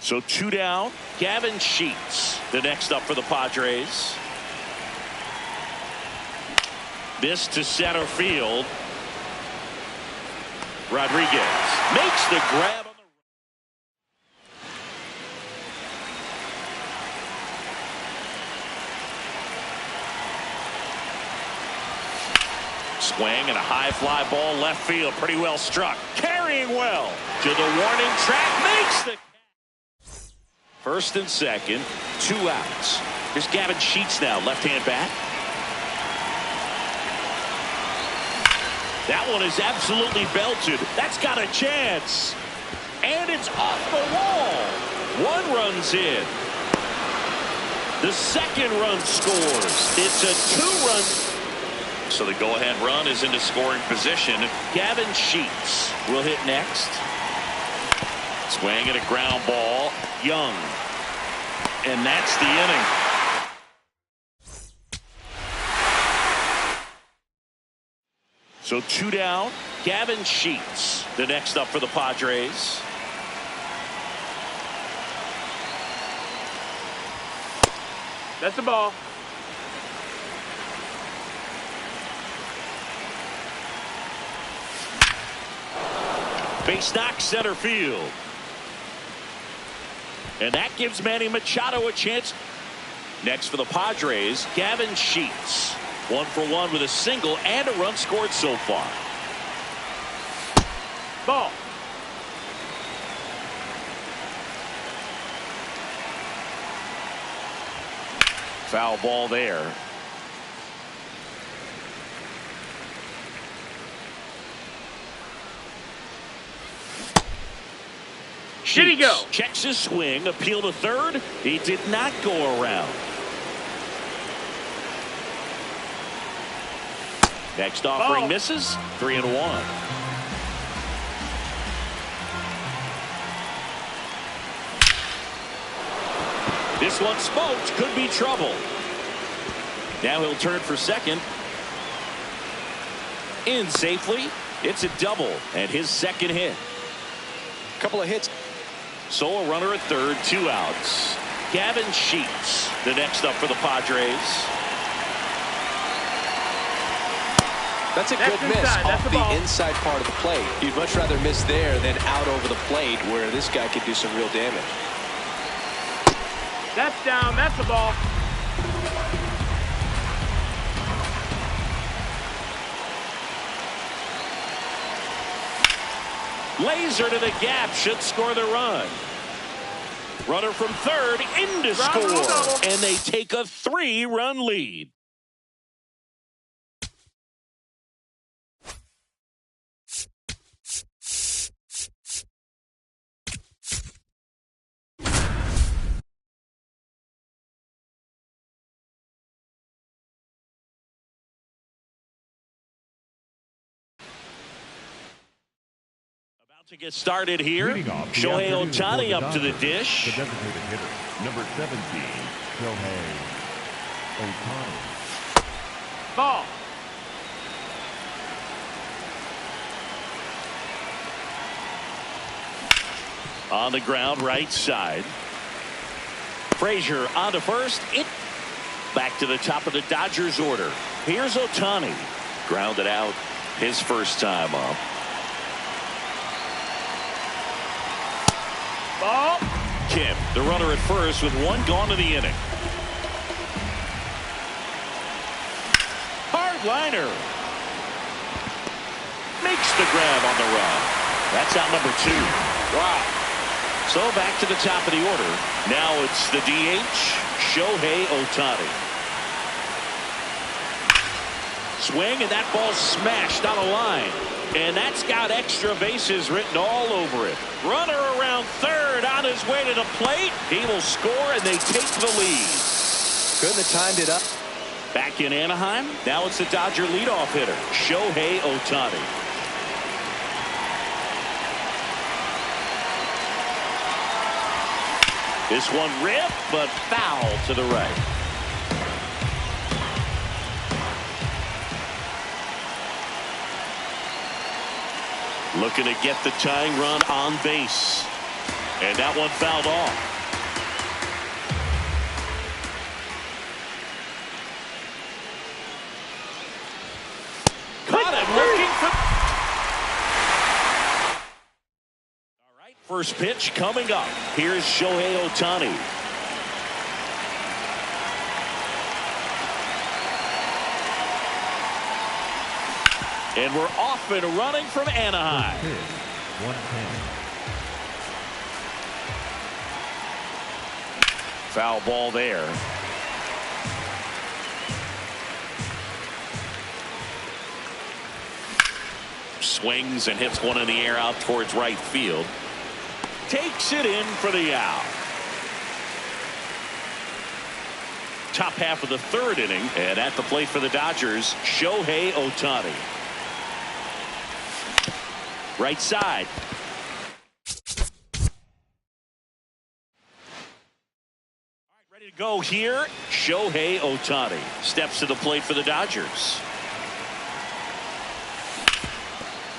So 2 down. Gavin Sheets, the next up for the Padres. This to center field. Rodriguez makes the grab. Swing and a high fly ball left field. Pretty well struck. Carrying well to the warning track. Makes the first and second. 2 outs. Here's Gavin Sheets now. Left-hand bat. That one is absolutely belted. That's got a chance. And it's off the wall. 1 run's in. The second run scores. It's a 2-run. So the go-ahead run is into scoring position. Gavin Sheets will hit next. Swing at a ground ball. Young. And that's the inning. So 2 down. Gavin Sheets, the next up for the Padres. That's the ball. Base knock center field. And that gives Manny Machado a chance. Next for the Padres, Gavin Sheets. 1 for 1 with a single and a run scored so far. Ball. Foul ball there. Did he go? Checks his swing. Appeal to third. He did not go around. Next offering misses. 3-1. This one smoked. Could be trouble. Now he'll turn for second. In safely. It's a double and his second hit. Couple of hits. So a runner at third, 2 outs. Gavin Sheets, the next up for the Padres. That's a good miss off the inside part of the plate. You'd much rather miss there than out over the plate where this guy could do some real damage. That's down. That's the ball. Laser to the gap should score the run. Runner from third into score. And they take a 3-run lead. To get started here, Shohei Ohtani up to the dish. The designated hitter, number 17, Shohei Ohtani. Ball. On the ground, right side. Frazier on to first. It back to the top of the Dodgers order. Here's Ohtani. Grounded out his first time up. Ball. Kim, the runner at first with 1 gone to the inning. Hard liner. Makes the grab on the run. That's out number 2. Wow. So back to the top of the order. Now it's the DH, Shohei Ohtani. Swing, and that ball smashed on a line. And that's got extra bases written all over it. Runner around third on his way to the plate. He will score, and they take the lead. Couldn't have timed it up. Back in Anaheim, now it's the Dodger leadoff hitter, Shohei Ohtani. This one ripped, but foul to the right. Looking to get the tying run on base. And that one fouled off. Caught him looking for... All right, first pitch coming up. Here's Shohei Ohtani. And we're off and running from Anaheim. 110. Foul ball there. Swings and hits one in the air out towards right field. Takes it in for the out. Top half of the third inning, and at the plate for the Dodgers, Shohei Ohtani. Right side. All right, ready to go here. Shohei Ohtani steps to the plate for the Dodgers.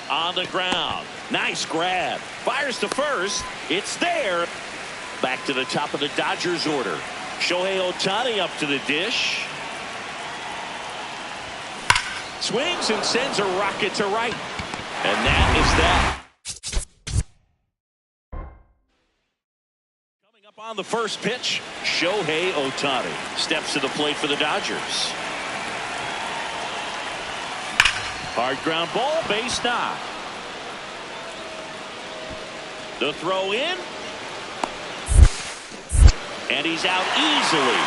On the ground. Nice grab. Fires to first. It's there. Back to the top of the Dodgers order. Shohei Ohtani up to the dish. Swings and sends a rocket to right. And that is that. Coming up on the first pitch, Shohei Ohtani steps to the plate for the Dodgers. Hard ground ball, base knock. The throw in. And he's out easily.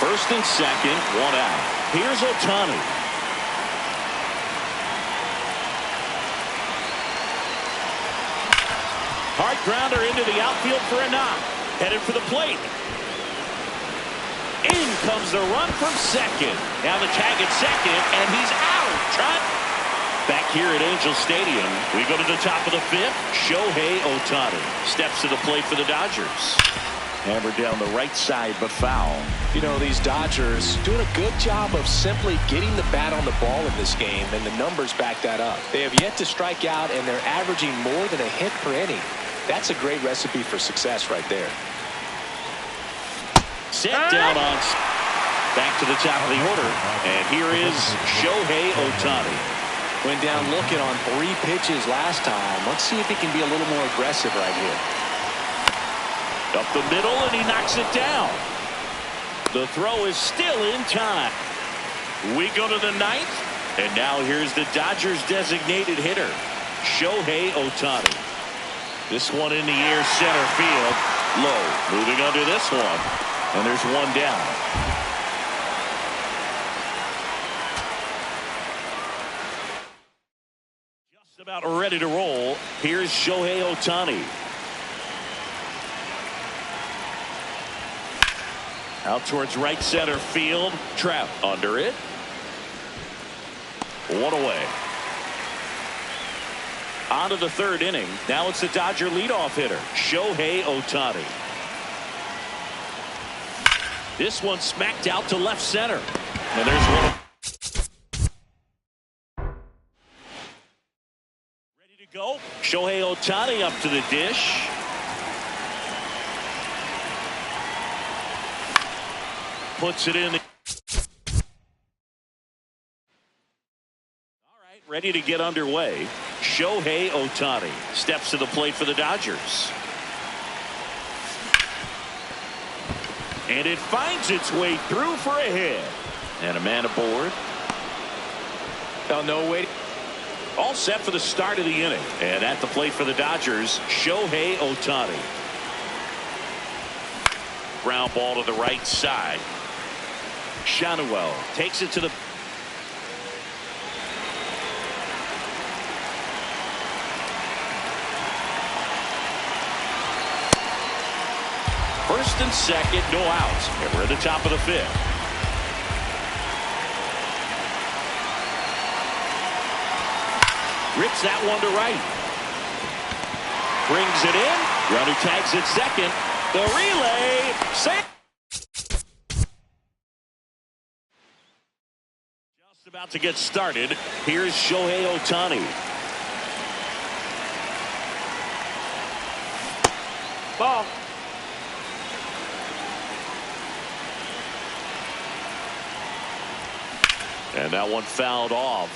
First and second, one out. Here's Ohtani. Hard grounder into the outfield for a knock. Headed for the plate. In comes the run from second. Now the tag at second, and he's out. Back here at Angel Stadium, we go to the top of the fifth. Shohei Ohtani steps to the plate for the Dodgers. Hammered down the right side, but foul. You know, these Dodgers doing a good job of simply getting the bat on the ball in this game, and the numbers back that up. They have yet to strike out, and they're averaging more than a hit per inning. That's a great recipe for success right there. Set down on. Back to the top of the order, and here is Shohei Ohtani. Went down looking on 3 pitches last time. Let's see if he can be a little more aggressive right here. Up the middle, and he knocks it down. The throw is still in time. We go to the ninth, and now here's the Dodgers designated hitter, Shohei Ohtani. This one in the air, center field, low. Moving under this one, and there's one down. Just about ready to roll. Here's Shohei Ohtani. Out towards right center field. Trap under it. One away. On to the third inning. Now it's the Dodger leadoff hitter, Shohei Ohtani. This one smacked out to left center. And there's one. Ready to go. Shohei Ohtani up to the dish. Puts it in. All right, ready to get underway. Shohei Ohtani steps to the plate for the Dodgers. And it finds its way through for a hit. And a man aboard. Oh, no way. All set for the start of the inning. And at the plate for the Dodgers, Shohei Ohtani. Ground ball to the right side. Shanuel takes it to the. First and second, no outs. And we're at the top of the fifth. Rips that one to right. Brings it in. Runner tags at second. The relay. Just about to get started. Here's Shohei Ohtani. Ball. And that one fouled off.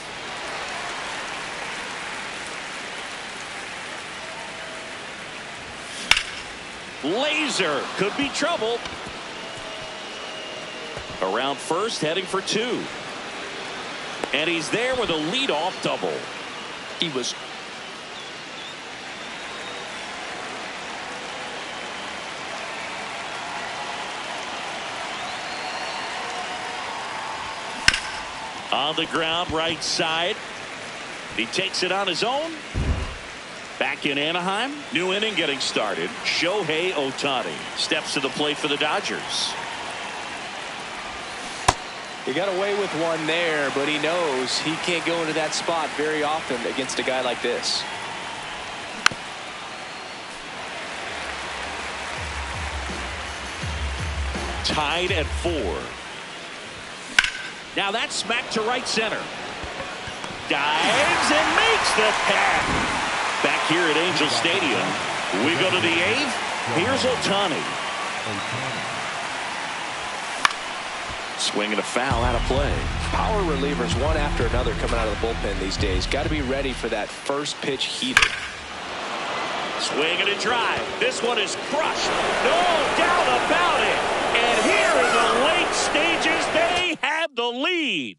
Laser could be trouble. Around first, heading for two. And he's there with a leadoff double. He was on the ground, right side. He takes it on his own. Back in Anaheim, new inning getting started. Shohei Ohtani steps to the plate for the Dodgers. He got away with one there, but he knows he can't go into that spot very often against a guy like this. Tied at 4. Now that's smacked to right center. Dives and makes the catch. Back here at Angel Stadium, we go to the 8th. Here's Ohtani. Swing and a foul out of play. Power relievers one after another coming out of the bullpen these days. Got to be ready for that first pitch heater. Swing and a drive. This one is crushed. No doubt about it. And here in the late stages, they have the lead.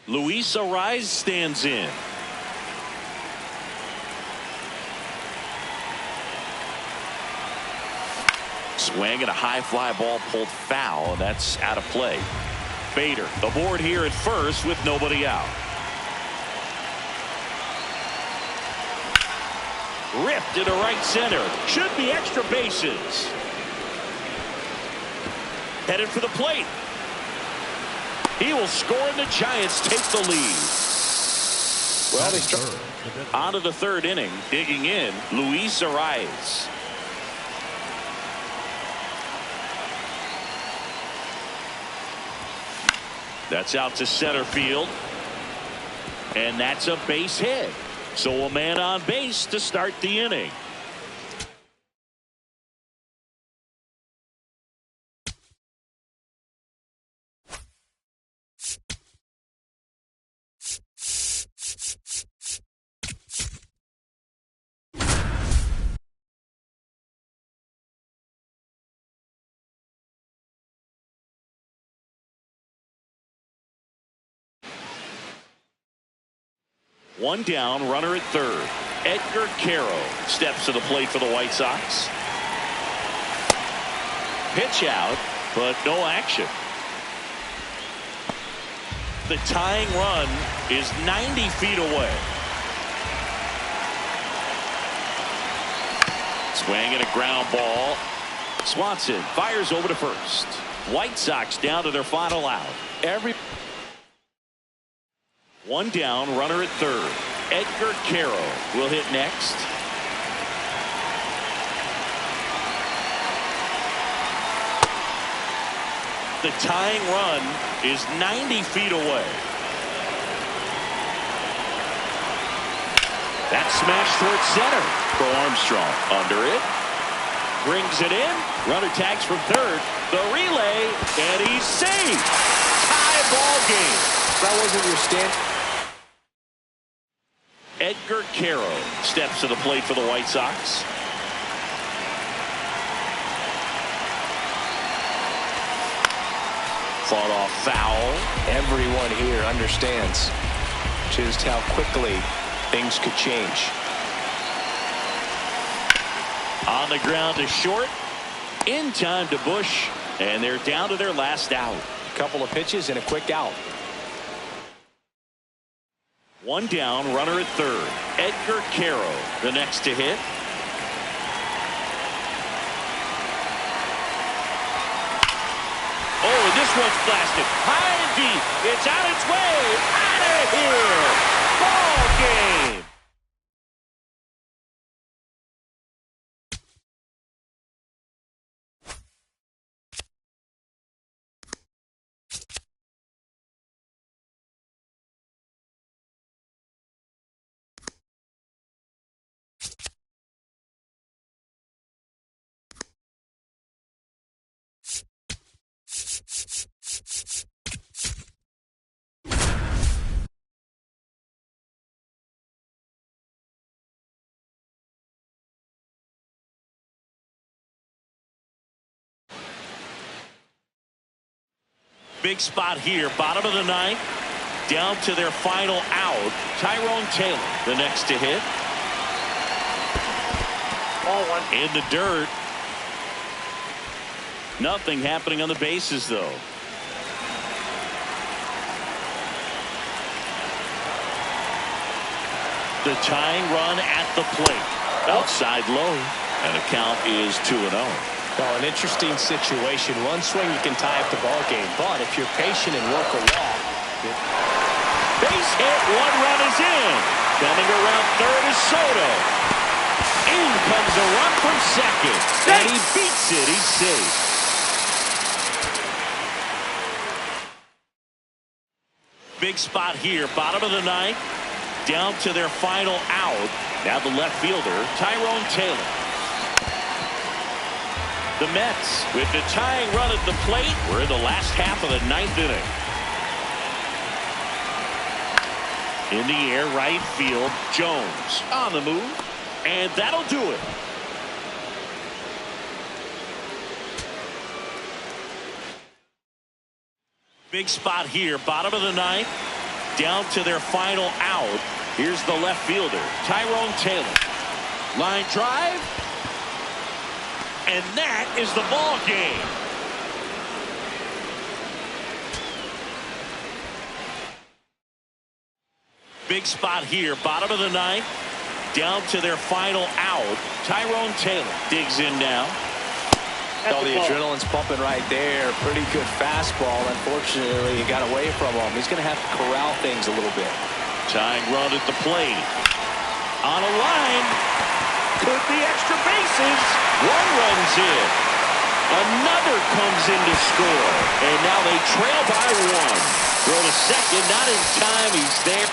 Luis Ariz stands in. Swing and a high fly ball pulled foul, and that's out of play. Bader aboard here at first with nobody out. Ripped into right center. Should be extra bases. Headed for the plate. He will score, and the Giants take the lead. Well, they struck. On to the 3rd inning, digging in, Luis Ariz. That's out to center field. And that's a base hit. So a man on base to start the inning. One down, runner at 3rd. Edgar Caro steps to the plate for the White Sox. Pitch out, but no action. The tying run is 90 feet away. Swing and a ground ball. Swanson fires over to first. White Sox down to their final out. One down, runner at 3rd. Edgar Caro will hit next. The tying run is 90 feet away. That's smashed towards center. Pro Armstrong under it. Brings it in. Runner tags from 3rd. The relay, and he's safe. Tie ball game. That wasn't your stand. Edgar Caro steps to the plate for the White Sox. Fought off foul. Everyone here understands just how quickly things could change. On the ground to short. In time to Bush. And they're down to their last out. A couple of pitches and a quick out. One down, runner at 3rd. Edgar Caro, the next to hit. Oh, and this This one's blasted. High and deep. It's on its way. Out of here. Ball game. Big spot here, bottom of the ninth, down to their final out. Tyrone Taylor, the next to hit. Ball one. In the dirt. Nothing happening on the bases, though. The tying run at the plate. Outside low, and the count is 2-0. Well, an interesting situation. One swing you can tie up the ball game, but if you're patient and work a walk. Base hit, one run is in. Coming around third is Soto. In comes a run from second. And he beats it. He's safe. Big spot here, bottom of the ninth. Down to their final out. Now the left fielder, Tyrone Taylor. The Mets with the tying run at the plate. We're in the last half of the ninth inning. In the air, right field, Jones on the move, and that'll do it. Big spot here, bottom of the ninth, down to their final out. Here's the left fielder, Tyrone Taylor. Line drive. And that is the ball game. Big spot here, bottom of the ninth, down to their final out. Tyrone Taylor digs in now. Oh, the adrenaline's pumping right there. Pretty good fastball. Unfortunately, he got away from him. He's going to have to corral things a little bit. Tying run at the plate. On a line. Could be extra bases. One runs in. Another comes in to score. And now they trail by one. Throw to second. Not in time. He's there.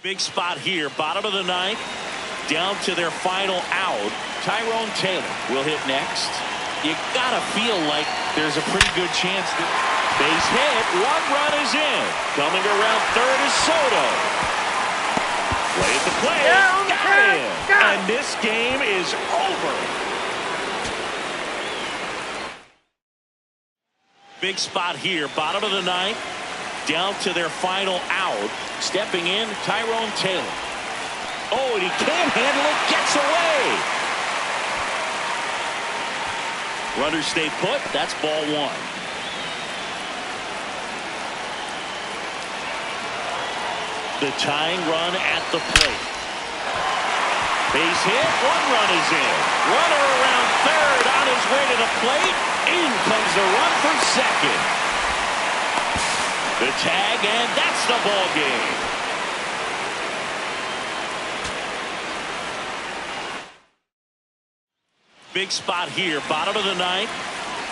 Big spot here. Bottom of the ninth. Down to their final out. Tyrone Taylor will hit next. You gotta feel like there's a pretty good chance that base hit. One run is in. Coming around third is Soto. Play at the plate. Got him. And this game is over. Big spot here. Bottom of the ninth. Down to their final out. Stepping in, Tyrone Taylor. Oh, and he can't handle it. Gets away. Runners stay put. That's ball one. The tying run at the plate. Base hit. One run is in. Runner around third on his way to the plate. In comes the run for second. The tag, and that's the ball game. Big spot here, bottom of the ninth,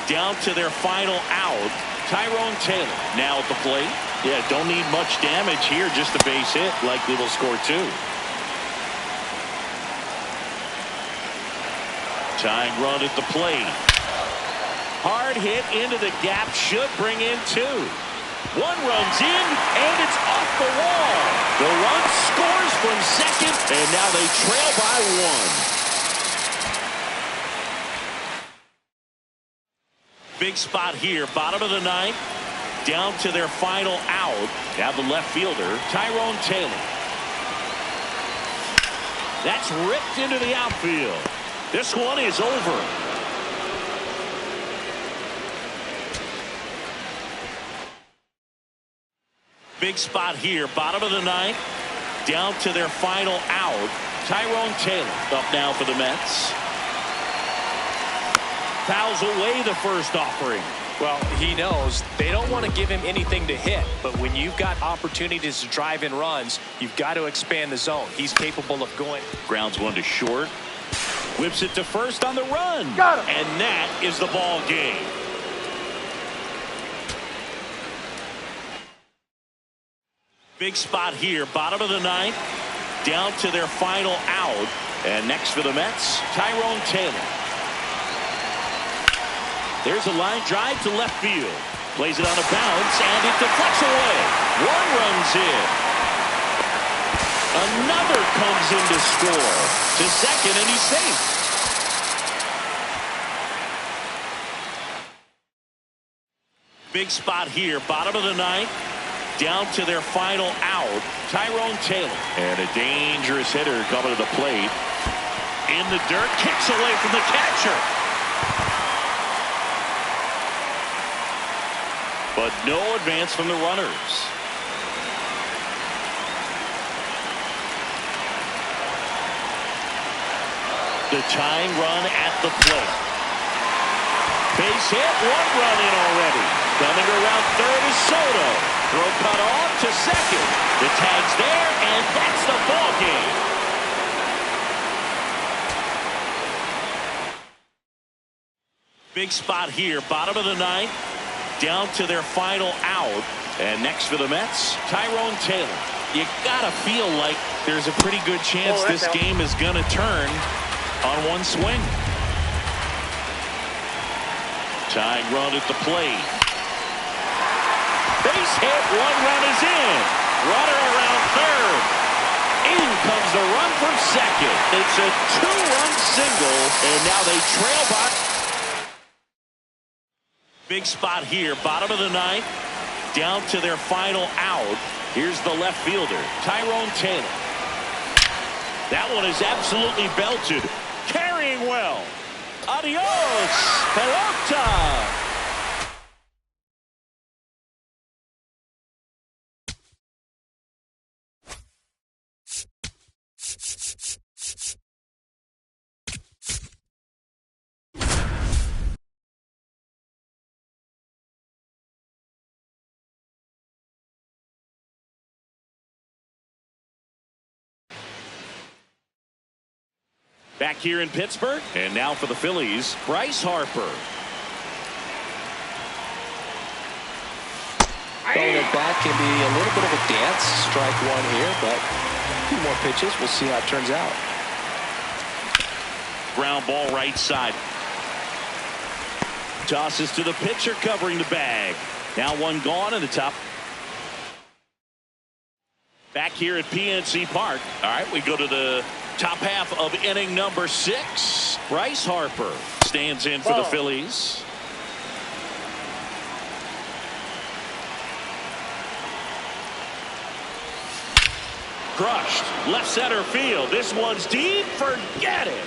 down to their final out. Tyrone Taylor now at the plate. Yeah, don't need much damage here, just a base hit. Likely will score two. Tying run at the plate. Hard hit into the gap, should bring in two. One runs in, and it's off the wall. The run scores from second, and now they trail by one. Big spot here, bottom of the ninth, down to their final out. Now the left fielder, Tyrone Taylor. That's ripped into the outfield. This one is over. Big spot here, bottom of the ninth, down to their final out. Tyrone Taylor up now for the Mets. fouls away the first offering. Well, he knows they don't want to give him anything to hit, but when you've got opportunities to drive in runs, you've got to expand the zone. He's capable of going. Grounds one to short. Whips it to first on the run. Got him. And that is the ball game. Big spot here, bottom of the ninth, down to their final out. And next for the Mets, Tyrone Taylor. There's a line drive to left field. Plays it on a bounce, and it deflects away. One runs in. Another comes in to score. To second, and he's safe. Big spot here, bottom of the ninth, down to their final out. Tyrone Taylor. And a dangerous hitter coming to the plate. In the dirt, kicks away from the catcher. But no advance from the runners. The tying run at the plate. Base hit, one run in already. Coming around third is Soto. Throw cut off to second. The tag's there, and that's the ball game. Big spot here, bottom of the ninth, down to their final out. And next for the Mets, Tyrone Taylor. You gotta feel like there's a pretty good chance this game is gonna turn on one swing. Tying run at the plate. Base hit, one run is in. Runner around third. In comes the run from second. It's a two-run single, and now they trail by. Big spot here, bottom of the ninth, down to their final out. Here's the left fielder, Tyrone Taylor. That one is absolutely belted. Carrying well. Adios, pelota. Back here in Pittsburgh, and now for the Phillies, Bryce Harper. Throwing it back can be a little bit of a dance. Strike one here, but a few more pitches. We'll see how it turns out. Ground ball right side. Tosses to the pitcher covering the bag. Now one gone in the top. Back here at PNC Park. All right, we go to the top half of inning number 6. Bryce Harper stands in for the Phillies. Crushed. Left center field. This one's deep. Forget it.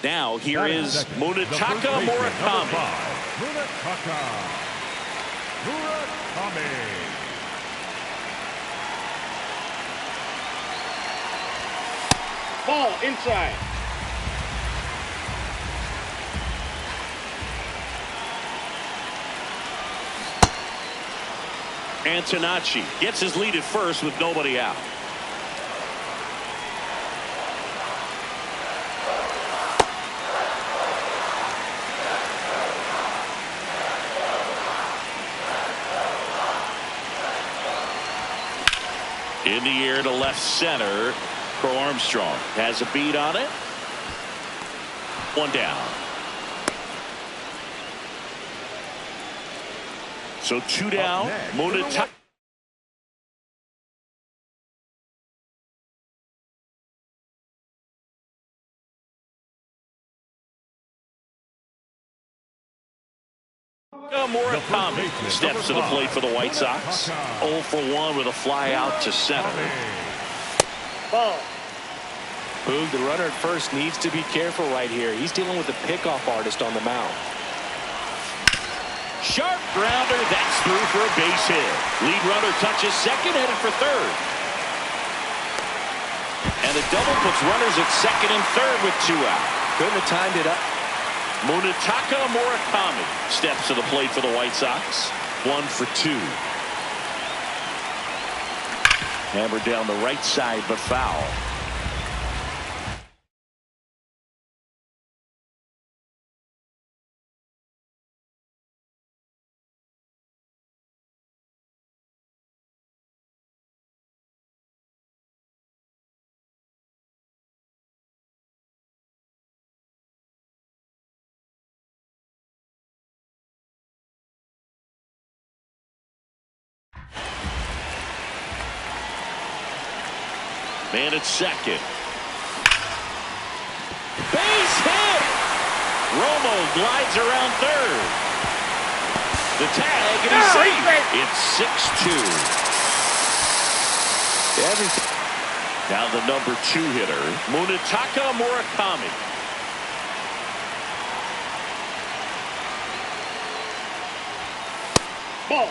Now here is Munetaka Murakami. Ball inside. Antonacci gets his lead at first with nobody out. In the air to left center. Crow Armstrong has a beat on it. One down. So 2 down. Munetaka. Murakami steps to the plate for the White Sox. 0 for 1 with a fly out to center. Ball. Boog, the runner at first needs to be careful right here. He's dealing with the pickoff artist on the mound. Sharp grounder. That's through for a base hit. Lead runner touches second, headed for third. And the double puts runners at second and third with 2 out. Couldn't have timed it up. Munetaka Murakami steps to the plate for the White Sox. 1 for 2. Hammered down the right side, but foul. Man at second. Base hit! Romo glides around third. The tag, and he's safe. It's 6-2. Now the number 2 hitter, Munetaka Murakami. Ball.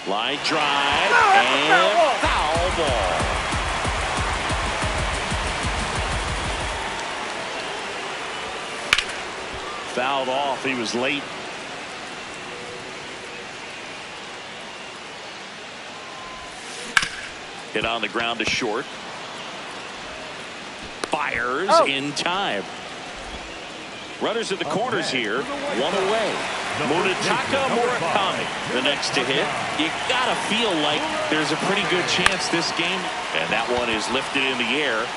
Line drive and foul ball. Fouled off. He was late. Hit on the ground to short. Fires in time. Runners at the corners here. 1 away. Munetaka Murakami, the next to hit. You gotta feel like there's a pretty good chance this game, and that one is lifted in the air.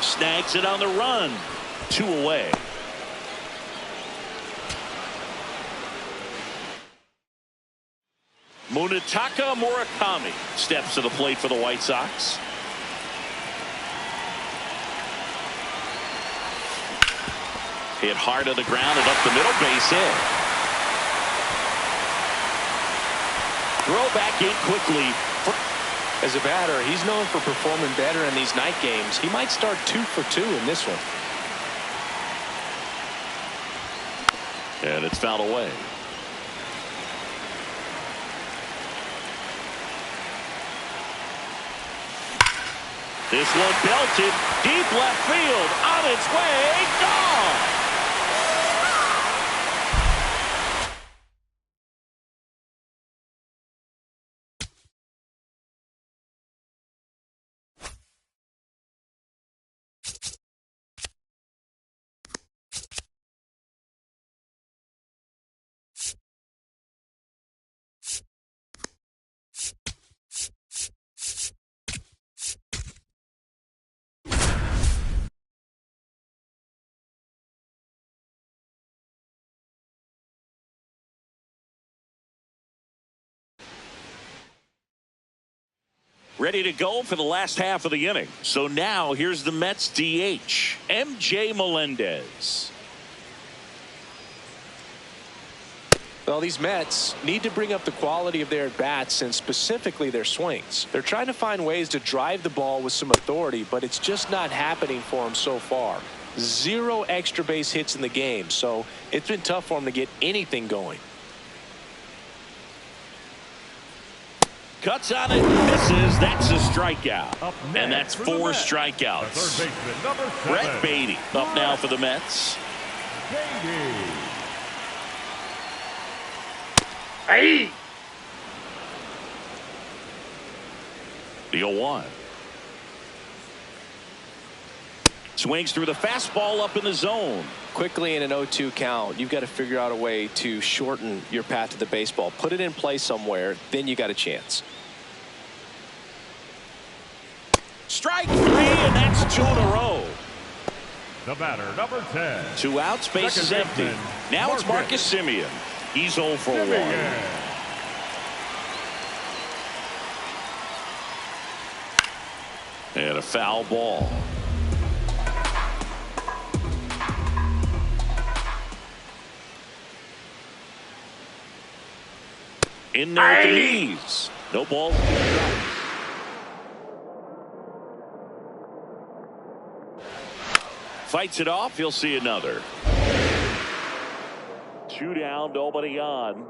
Snags it on the run. 2 away. Munetaka Murakami steps to the plate for the White Sox. Hit hard to the ground and up the middle, base hit. Throw back in quickly. As a batter, he's known for performing better in these night games. He might start 2 for 2 in this one. And it's fouled away. This one belted deep left field, on its way, gone. Ready to go for the last half of the inning. So now here's the Mets DH, MJ Melendez. Well, these Mets need to bring up the quality of their at-bats and specifically their swings. They're trying to find ways to drive the ball with some authority, but it's just not happening for them so far. 0 extra base hits in the game, so it's been tough for them to get anything going. Cuts on it, misses. That's a strikeout. And that's 4 strikeouts. Brett Beatty up now for the Mets. Hey! The 0-1. Swings through the fastball up in the zone. Quickly in an 0-2 count, you've got to figure out a way to shorten your path to the baseball. Put it in play somewhere, then you got a chance. Strike 3, and that's 2 in a row. The batter, number 10. 2 outs, base is Second empty. Now it's Marcus Semien. He's 0 for 1. And a foul ball. In there at the knees. No ball. Fights it off. He'll see another. 2 down, nobody on.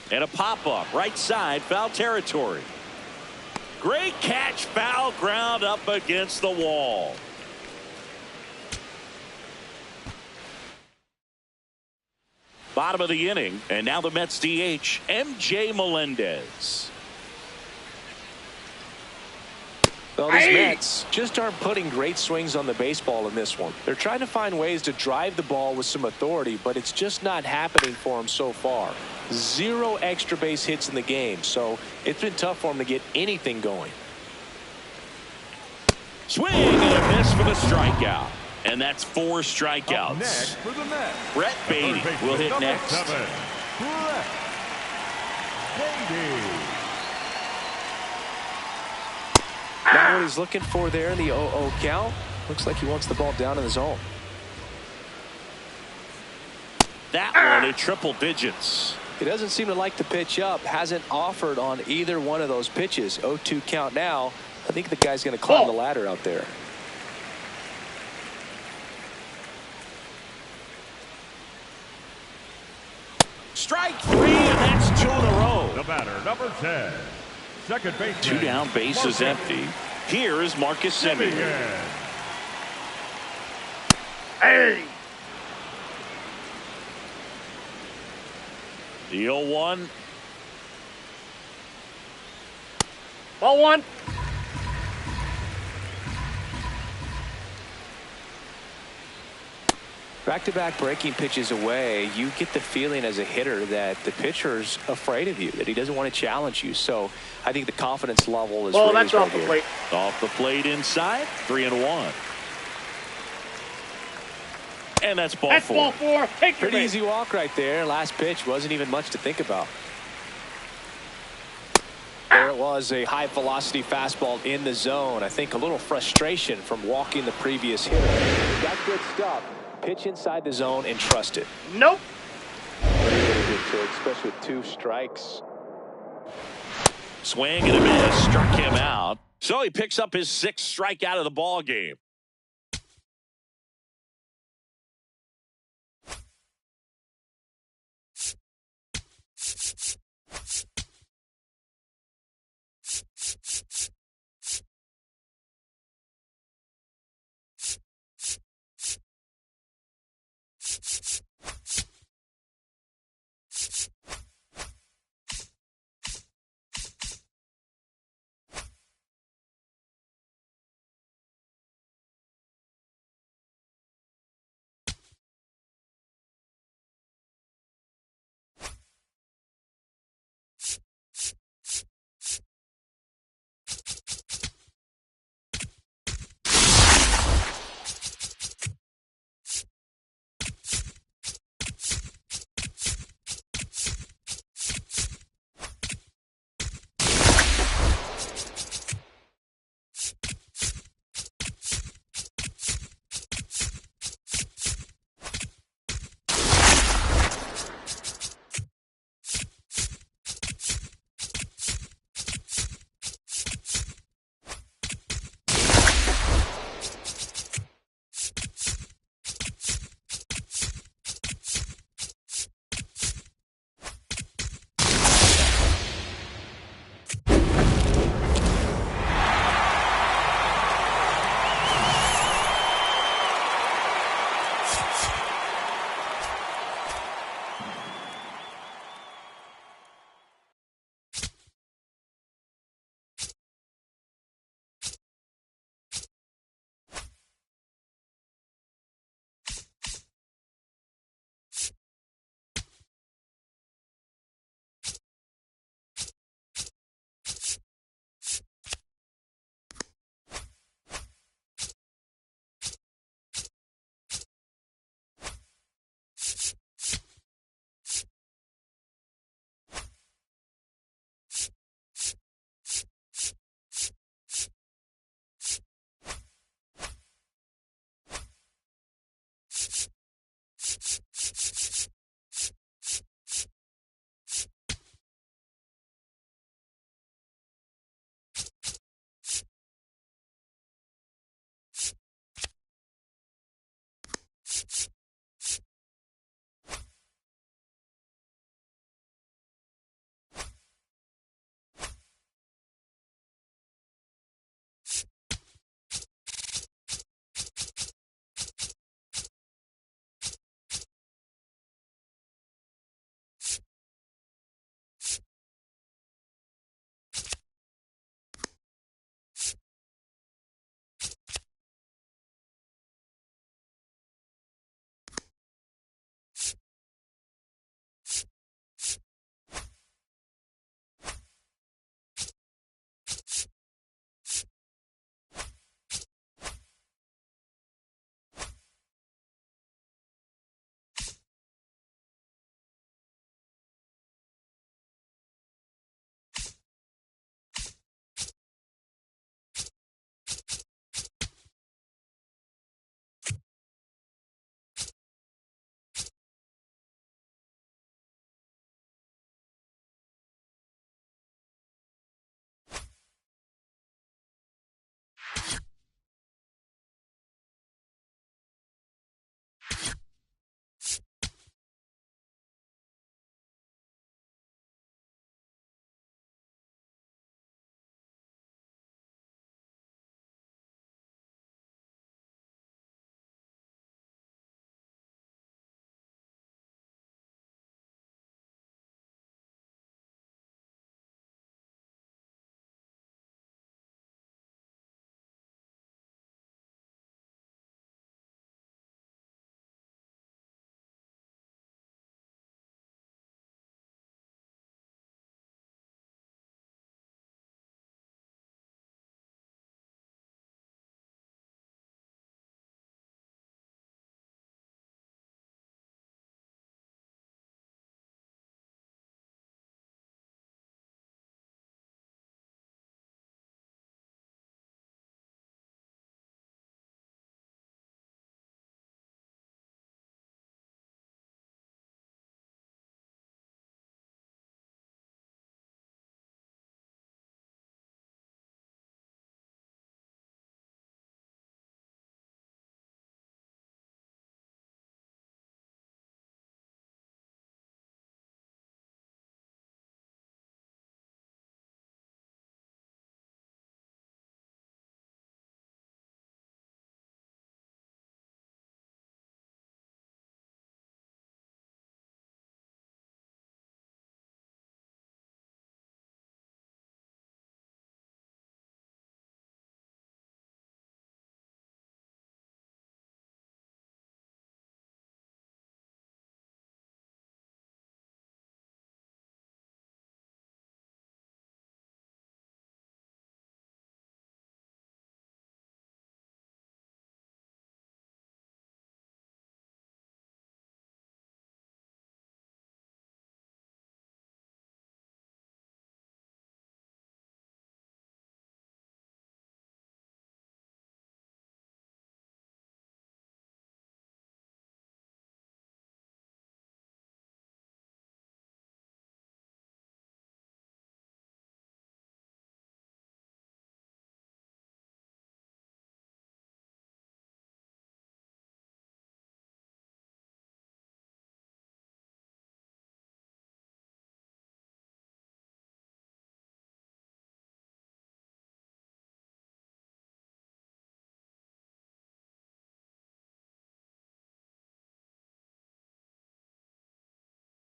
And a pop-up. Right side, foul territory. Great catch, foul ground up against the wall. Bottom of the inning, and now the Mets DH, MJ Melendez. Well, these Mets just aren't putting great swings on the baseball in this one. They're trying to find ways to drive the ball with some authority, but it's just not happening for them so far. 0 extra base hits in the game, so it's been tough for them to get anything going. Swing and a miss for the strikeout. And that's 4 strikeouts. Up next for the Mets, Brett Beatty will hit number next. 7, Brett Beatty. Not what he's looking for there in the 0-0 count. Looks like he wants the ball down in the zone. That one at triple digits. He doesn't seem to like the pitch up. Hasn't offered on either one of those pitches. 0-2 count now. I think the guy's going to climb the ladder out there. Strike 3, and that's 2 in a row. The batter, number 10. Second base. 2 down, base is empty. Here is Marcus Semien. Hey. The 0-1. Ball 1. Back-to-back breaking pitches away, you get the feeling as a hitter that the pitcher's afraid of you, that he doesn't want to challenge you. So I think the confidence level is Ball, raised that's off right the here. plate. Off the plate inside, 3-1. And that's ball 4. Ball 4. Take your Pretty base. easy walk right there. Last pitch wasn't even much to think about. There it was, a high-velocity fastball in the zone. I think a little frustration from walking the previous hitter. Got good stuff. Pitch inside the zone and trust it. Nope. Really good pitch, especially with 2 strikes. Swing and a miss, struck him out. So he picks up his 6th strikeout of the ball game.